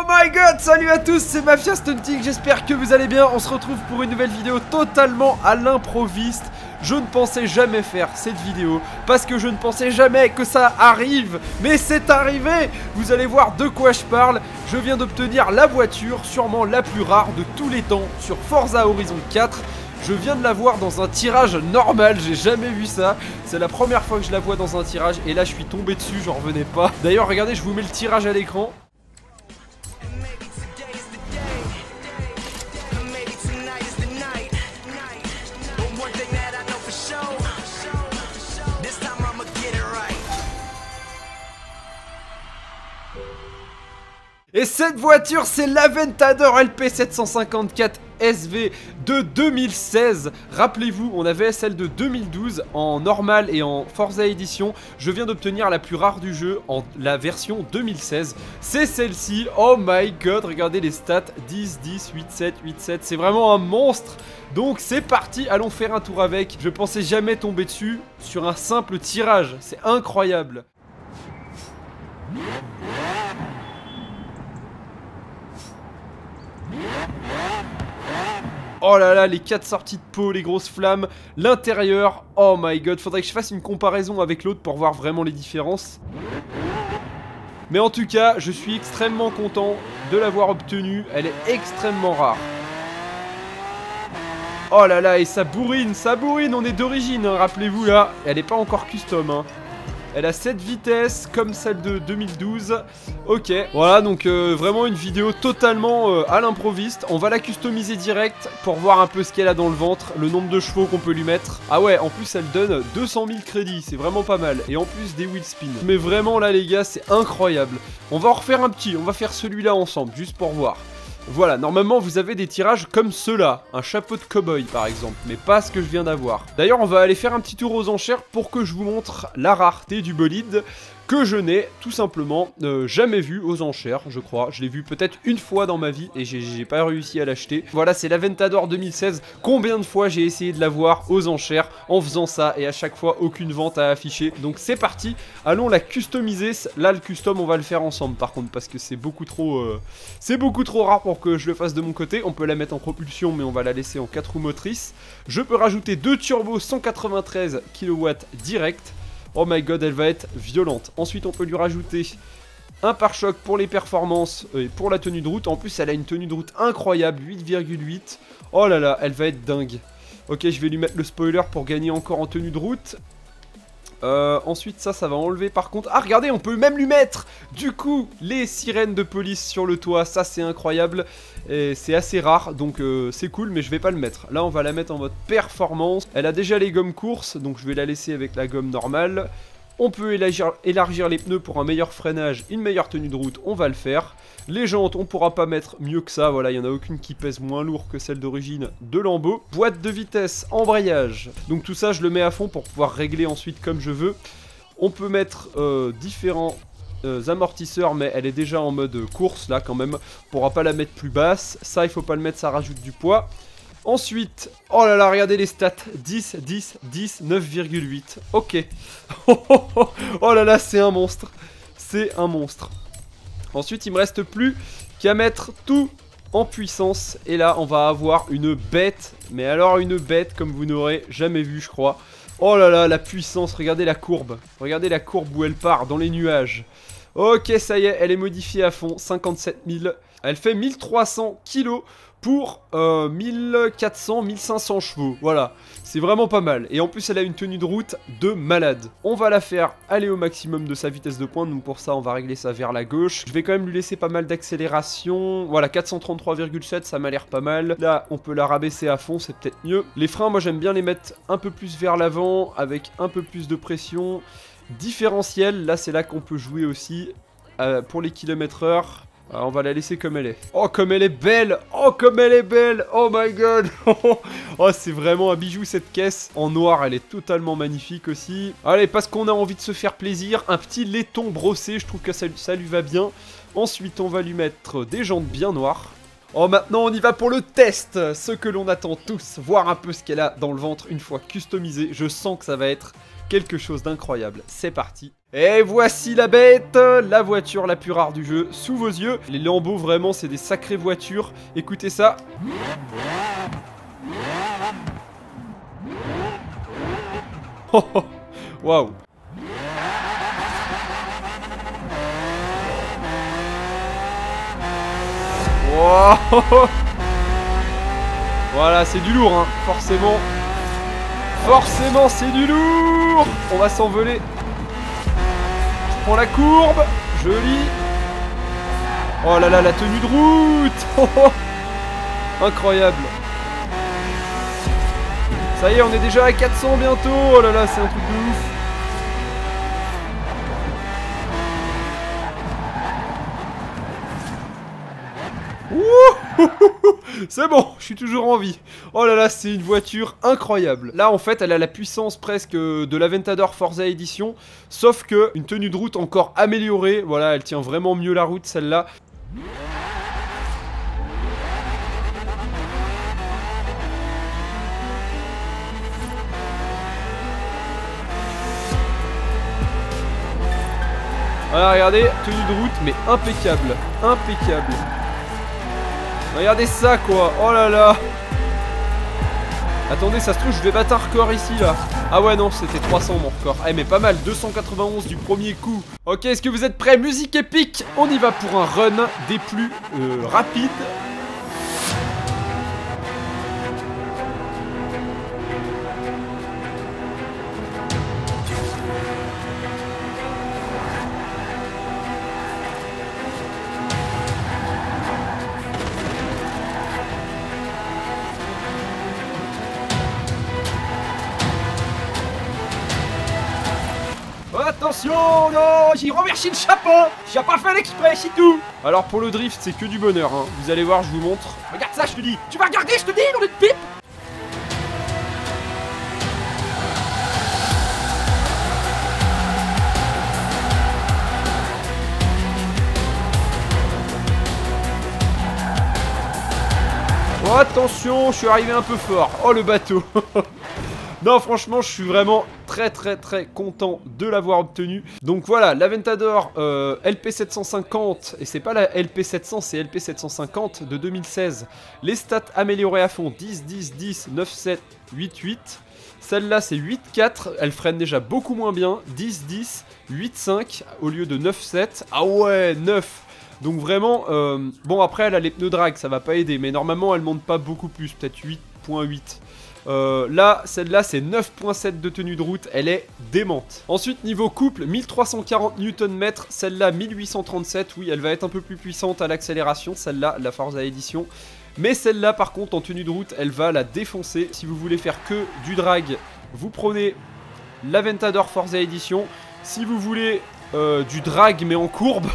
Oh my god, salut à tous, c'est Mafia Stunting, j'espère que vous allez bien. On se retrouve pour une nouvelle vidéo totalement à l'improviste. Je ne pensais jamais faire cette vidéo parce que je ne pensais jamais que ça arrive. Mais c'est arrivé. Vous allez voir de quoi je parle. Je viens d'obtenir la voiture sûrement la plus rare de tous les temps sur Forza Horizon 4. Je viens de la voir dans un tirage normal, j'ai jamais vu ça. C'est la première fois que je la vois dans un tirage et là je suis tombé dessus, j'en revenais pas. D'ailleurs regardez, je vous mets le tirage à l'écran. Et cette voiture, c'est l'Aventador LP754 SV de 2016. Rappelez-vous, on avait celle de 2012 en normal et en Forza Edition. Je viens d'obtenir la plus rare du jeu en la version 2016. C'est celle-ci. Oh my god, regardez les stats. 10, 10, 8, 7, 8, 7. C'est vraiment un monstre. Donc c'est parti, allons faire un tour avec. Je pensais jamais tomber dessus sur un simple tirage. C'est incroyable. Oh là là, les 4 sorties de peau, les grosses flammes, l'intérieur, oh my god, faudrait que je fasse une comparaison avec l'autre pour voir vraiment les différences. Mais en tout cas, je suis extrêmement content de l'avoir obtenue, elle est extrêmement rare. Oh là là, et ça bourrine, on est d'origine, hein, rappelez-vous là, elle n'est pas encore custom, hein. Elle a 7 vitesses comme celle de 2012. Ok, voilà donc vraiment une vidéo totalement à l'improviste. On va la customiser direct pour voir un peu ce qu'elle a dans le ventre, le nombre de chevaux qu'on peut lui mettre. Ah ouais, en plus elle donne 200 000 crédits, c'est vraiment pas mal. Et en plus des wheel spin. Mais vraiment là les gars, c'est incroyable. On va en refaire un petit, on va faire celui-là ensemble, juste pour voir. Voilà, normalement vous avez des tirages comme ceux-là, un chapeau de cow-boy par exemple, mais pas ce que je viens d'avoir. D'ailleurs on va aller faire un petit tour aux enchères pour que je vous montre la rareté du bolide que je n'ai tout simplement jamais vu aux enchères, je crois. Je l'ai vu peut-être une fois dans ma vie et j'ai pas réussi à l'acheter. Voilà, c'est l'Aventador 2016. Combien de fois j'ai essayé de l'avoir aux enchères en faisant ça et à chaque fois aucune vente à afficher. Donc c'est parti, allons la customiser. Là le custom on va le faire ensemble par contre parce que c'est beaucoup trop rare pour que je le fasse de mon côté. On peut la mettre en propulsion mais on va la laisser en 4 roues motrices. Je peux rajouter 2 turbos 193 kW direct. Oh my god, elle va être violente. Ensuite, on peut lui rajouter un pare-choc pour les performances et pour la tenue de route. En plus, elle a une tenue de route incroyable, 8,8. Oh là là, elle va être dingue. Ok, je vais lui mettre le spoiler pour gagner encore en tenue de route. Ensuite, ça va enlever par contre. Ah, regardez, on peut même lui mettre, du coup, les sirènes de police sur le toit. Ça, c'est incroyable. Et c'est assez rare, donc c'est cool, mais je vais pas le mettre. Là, on va la mettre en mode performance. Elle a déjà les gommes courses, donc je vais la laisser avec la gomme normale. On peut élargir les pneus pour un meilleur freinage, une meilleure tenue de route, on va le faire. Les jantes, on pourra pas mettre mieux que ça, voilà, il n'y en a aucune qui pèse moins lourd que celle d'origine de Lambo. Boîte de vitesse, embrayage, donc tout ça je le mets à fond pour pouvoir régler ensuite comme je veux. On peut mettre différents amortisseurs, mais elle est déjà en mode course là quand même, on pourra pas la mettre plus basse, ça il faut pas le mettre, ça rajoute du poids. Ensuite, oh là là, regardez les stats, 10, 10, 10, 9,8, ok. Oh là là, c'est un monstre, c'est un monstre. Ensuite, il me reste plus qu'à mettre tout en puissance, et là, on va avoir une bête, mais alors une bête comme vous n'aurez jamais vu, je crois. Oh là là, la puissance, regardez la courbe où elle part, dans les nuages. Ok, ça y est, elle est modifiée à fond, 57 000. Elle fait 1300 kg pour 1400, 1500 chevaux. Voilà, c'est vraiment pas mal. Et en plus, elle a une tenue de route de malade. On va la faire aller au maximum de sa vitesse de pointe. Donc pour ça, on va régler ça vers la gauche. Je vais quand même lui laisser pas mal d'accélération. Voilà, 433,7, ça m'a l'air pas mal. Là, on peut la rabaisser à fond, c'est peut-être mieux. Les freins, moi, j'aime bien les mettre un peu plus vers l'avant, avec un peu plus de pression. Différentiel, là, c'est là qu'on peut jouer aussi pour les km/h. On va la laisser comme elle est. Oh, comme elle est belle! Oh, comme elle est belle! Oh my god! Oh, c'est vraiment un bijou cette caisse. En noir, elle est totalement magnifique aussi. Allez, parce qu'on a envie de se faire plaisir, un petit laiton brossé, je trouve que ça lui va bien. Ensuite, on va lui mettre des jantes bien noires. Oh, maintenant, on y va pour le test! Ce que l'on attend tous, voir un peu ce qu'elle a dans le ventre une fois customisé. Je sens que ça va être quelque chose d'incroyable. C'est parti! Et voici la bête, la voiture la plus rare du jeu, sous vos yeux. Les Lambo, vraiment, c'est des sacrées voitures. Écoutez ça. Oh, oh, waouh. Wow. Voilà, c'est du lourd, hein, forcément. Forcément, c'est du lourd. On va s'envoler. Je prends la courbe. Joli. Oh là là, la tenue de route. Oh, oh. Incroyable. Ça y est, on est déjà à 400 bientôt. Oh là là, c'est un truc de ouf. C'est bon, je suis toujours en vie. Oh là là, c'est une voiture incroyable. Là, en fait, elle a la puissance presque de l'Aventador Forza Edition, sauf que une tenue de route encore améliorée. Voilà, elle tient vraiment mieux la route, celle-là. Voilà, regardez, tenue de route, mais impeccable. Impeccable. Regardez ça, quoi. Oh là là. Attendez, ça se trouve, je vais battre un record ici, là. Ah ouais, non, c'était 300 mon record. Eh, mais pas mal, 291 du premier coup. Ok, est-ce que vous êtes prêts? Musique épique. On y va pour un run des plus rapides. Attention, non, j'ai remercié le chapeau. J'ai pas fait l'exprès, c'est tout. Alors pour le drift, c'est que du bonheur, hein. Vous allez voir, je vous montre. Regarde ça, je te dis. Tu vas regarder, je te dis, dans une pipe. Oh, attention, je suis arrivé un peu fort. Oh, le bateau. Non, franchement, je suis vraiment très content de l'avoir obtenu. Donc voilà, l'Aventador LP750, et c'est pas la LP700, c'est LP750 de 2016. Les stats améliorées à fond, 10, 10, 10, 9, 7, 8, 8. Celle-là, c'est 8, 4, elle freine déjà beaucoup moins bien. 10, 10, 8, 5 au lieu de 9, 7. Ah ouais, 9. Donc vraiment, bon après elle a les pneus drag, ça va pas aider, mais normalement elle monte pas beaucoup plus, peut-être 8.8. Là, celle-là, c'est 9.7 de tenue de route, elle est démente. Ensuite, niveau couple, 1340 Nm, celle-là, 1837, oui, elle va être un peu plus puissante à l'accélération, celle-là, la Forza Edition. Mais celle-là, par contre, en tenue de route, elle va la défoncer. Si vous voulez faire que du drag, vous prenez l'Aventador Forza Edition. Si vous voulez du drag, mais en courbe,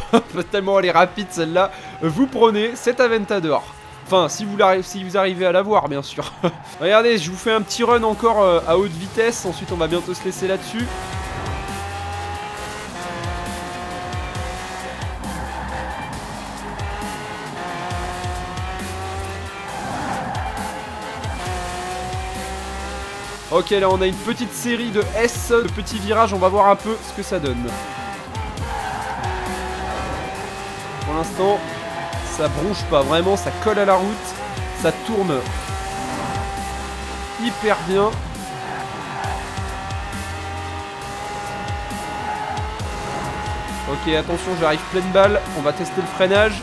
tellement elle est rapide, celle-là, vous prenez cet Aventador. Enfin, si vous arrivez à l'avoir, bien sûr. Regardez, je vous fais un petit run encore à haute vitesse. Ensuite, on va bientôt se laisser là-dessus. Ok, là, on a une petite série de S, de petits virages. On va voir un peu ce que ça donne. Pour l'instant... ça bronche pas, vraiment, ça colle à la route, ça tourne hyper bien. Ok, attention, j'arrive pleine balle, on va tester le freinage.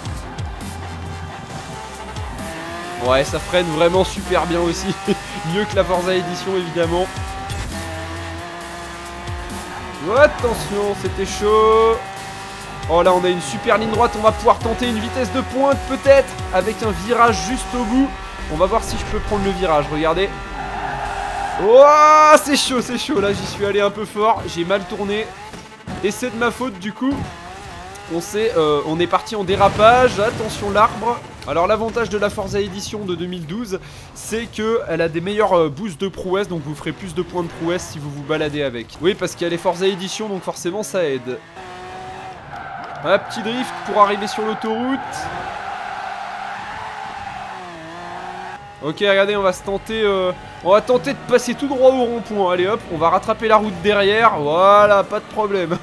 Ouais, ça freine vraiment super bien aussi, mieux que la Forza Edition évidemment. Oh, attention, c'était chaud. Oh là, on a une super ligne droite, on va pouvoir tenter une vitesse de pointe peut-être, avec un virage juste au bout. On va voir si je peux prendre le virage, regardez. Oh, c'est chaud, là j'y suis allé un peu fort, j'ai mal tourné. Et c'est de ma faute du coup. On est parti en dérapage, attention l'arbre. Alors l'avantage de la Forza Edition de 2012, c'est qu'elle a des meilleurs boosts de prouesse, donc vous ferez plus de points de prouesse si vous vous baladez avec. Oui, parce qu'il y a les Forza Edition, donc forcément ça aide. Un petit drift pour arriver sur l'autoroute. Ok, regardez, on va se tenter... on va tenter de passer tout droit au rond-point. Allez hop, on va rattraper la route derrière. Voilà, pas de problème.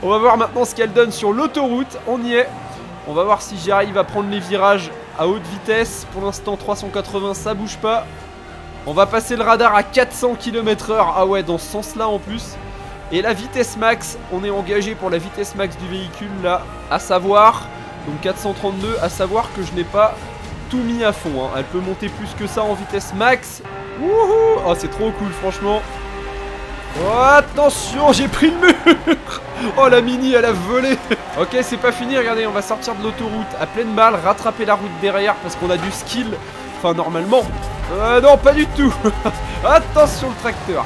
On va voir maintenant ce qu'elle donne sur l'autoroute. On y est. On va voir si j'arrive à prendre les virages à haute vitesse. Pour l'instant, 380, ça bouge pas. On va passer le radar à 400 km/h. Ah ouais, dans ce sens-là en plus. Et la vitesse max, on est engagé pour la vitesse max du véhicule là. À savoir, donc 432, à savoir que je n'ai pas tout mis à fond. Hein. Elle peut monter plus que ça en vitesse max. Wouhou! Oh, c'est trop cool, franchement. Oh, attention, j'ai pris le mur. Oh, la Mini, elle a volé. Ok, c'est pas fini, regardez, on va sortir de l'autoroute à pleine balle, rattraper la route derrière parce qu'on a du skill. Enfin, normalement. Non, pas du tout. Attention, le tracteur.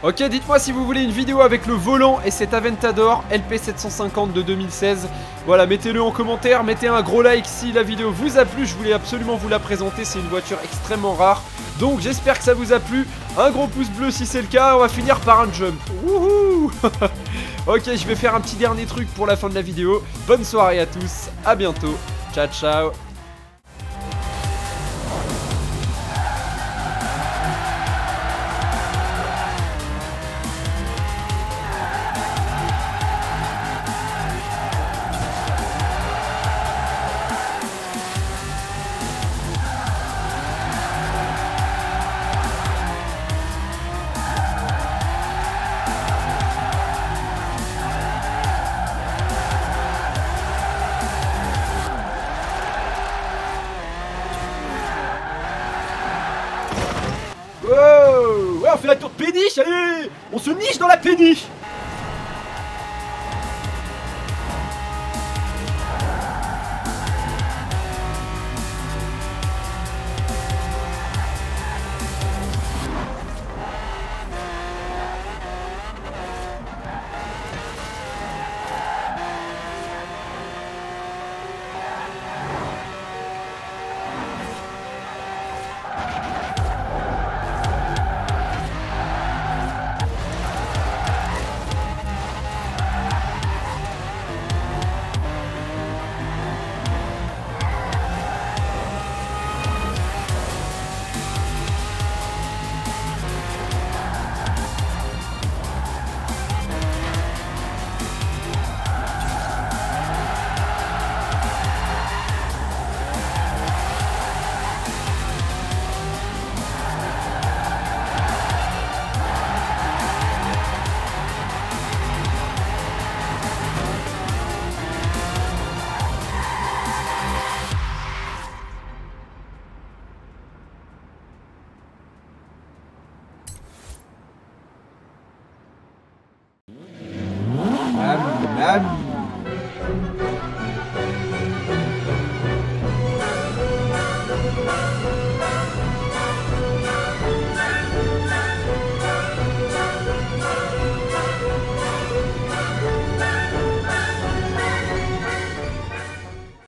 Ok, dites-moi si vous voulez une vidéo avec le volant et cet Aventador LP750 de 2016. Voilà, mettez-le en commentaire, mettez un gros like si la vidéo vous a plu. Je voulais absolument vous la présenter, c'est une voiture extrêmement rare. Donc j'espère que ça vous a plu. Un gros pouce bleu si c'est le cas, on va finir par un jump. Wouhou. Ok, je vais faire un petit dernier truc pour la fin de la vidéo. Bonne soirée à tous, à bientôt. Ciao, ciao. Wow, ouais, on fait la tour de péniche, allez. On se niche dans la péniche.